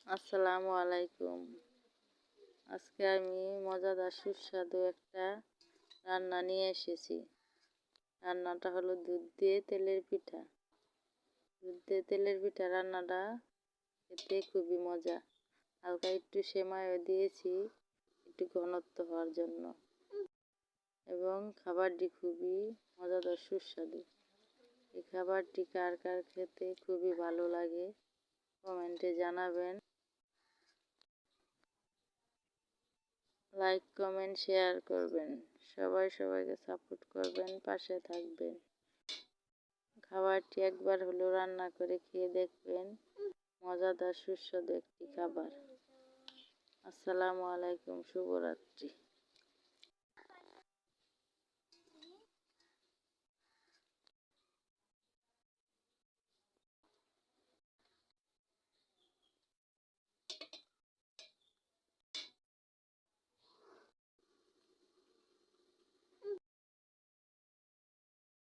আসসালামু আলাইকুম। আজকে আমি মজাদার সুস্বাদু একটা রান্না নিয়ে এসেছি। রান্নাটা হলো দুধ দিয়ে তেলের পিঠা। দুধ দিয়ে তেলের পিঠা রান্নাটা খেতে খুবই মজা। হালকা একটু সেমাইও দিয়েছি একটু ঘনত্ব হওয়ার জন্য, এবং খাবারটি খুবই মজাদার সুস্বাদু। এই খাবারটি কার কার খেতে খুবই ভালো লাগে কমেন্টে জানাবেন। লাইক, কমেন্ট, শেয়ার করবেন। সবাই সবাইকে সাপোর্ট করবেন, পাশে থাকবেন। খাবারটি একবার হলেও রান্না করে খেয়ে দেখবেন। মজাদার সুস্বাদু একটি খাবার। আসসালামু আলাইকুম, শুভরাত্রি।